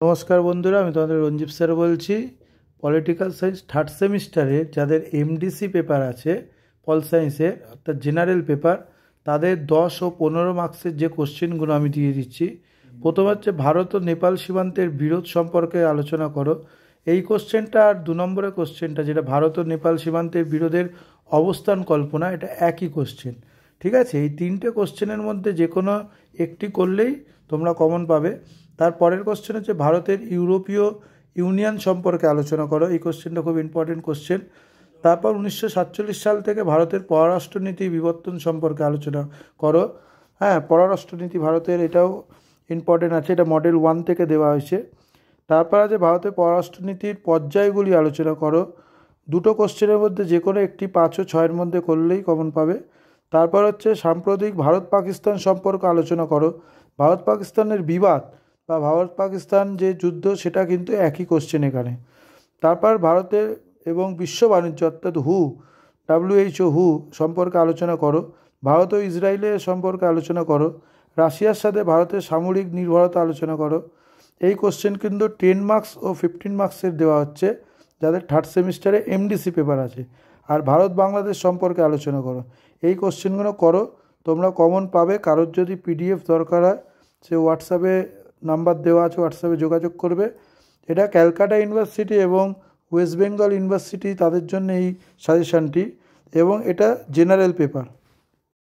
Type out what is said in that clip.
নমস্কার বন্ধুরা, আমি তোমাদের রঞ্জীব স্যার বলছি। পলিটিক্যাল সায়েন্স থার্ড সেমিস্টারে যাদের এমডিসি পেপার আছে পল সায়েন্সের, অর্থাৎ জেনারেল পেপার, তাদের 10 ও 15 মার্কসের যে কোশ্চেনগুলো আমি দিয়ে দিচ্ছি। প্রথম হচ্ছে ভারত ও নেপাল সীমান্তের বিরোধ সম্পর্কে আলোচনা করো। এই কোশ্চেনটা আর 2 নম্বরের কোশ্চেনটা, যেটা ভারত ও নেপাল সীমান্তের বিরোধের অবস্থান কল্পনা, এটা একই কোশ্চেন। ঠিক আছে, এই 3টে কোশ্চেনের মধ্যে যে কোনো একটি করলেই তোমরা কমন পাবে। তারপরের কোশ্চেন হচ্ছে ভারতের ইউরোপীয় ইউনিয়ন সম্পর্কে আলোচনা করো। এই কোশ্চেনটা খুব ইম্পর্টেন্ট কোশ্চেন। তারপর 1947 সাল থেকে ভারতের পররাষ্ট্রনীতি বিবর্তন সম্পর্কে আলোচনা করো। হ্যাঁ, পররাষ্ট্রনীতি ভারতের, এটাও ইম্পর্টেন্ট আছে, এটা মডেল 1 থেকে দেওয়া হয়েছে। তারপর আছে ভারতের পররাষ্ট্রনীতির পর্যায়গুলি আলোচনা করো। দুটো কোশ্চেনের মধ্যে যে কোনো একটি 5 ও 6-এর মধ্যে করলেই কমন পাবে। তারপর হচ্ছে সাম্প্রতিক ভারত পাকিস্তান সম্পর্ক আলোচনা করো। ভারত পাকিস্তানের বিবাদ বা ভারত পাকিস্তান যে যুদ্ধ, সেটা কিন্তু একই কোশ্চেন এখানে। তারপর ভারতের এবং বিশ্ব বাণিজ্য অর্থাৎ WHO সম্পর্কে আলোচনা করো। ভারত ও ইসরায়েলের সম্পর্কে আলোচনা করো। রাশিয়ার সাথে ভারতের সামরিক নির্ভরতা আলোচনা করো। এই কোশ্চেন কিন্তু 10 মার্কস ও 15 মার্কসের দেওয়া হচ্ছে যাদের থার্ড সেমিস্টারে এমডিসি পেপার আছে। আর ভারত বাংলাদেশ সম্পর্কে আলোচনা করো। এই কোশ্চেনগুলো করো, তোমরা কমন পাবে। কারোর যদি পিডিএফ দরকার হয়, সে হোয়াটসঅ্যাপে নাম্বার দেওয়া আছে, হোয়াটসঅ্যাপে যোগাযোগ করবে। এটা ক্যালকাটা ইউনিভার্সিটি এবং ওয়েস্ট বেঙ্গল ইউনিভার্সিটি, তাদের জন্য এই সাজেশানটি, এবং এটা জেনারেল পেপার।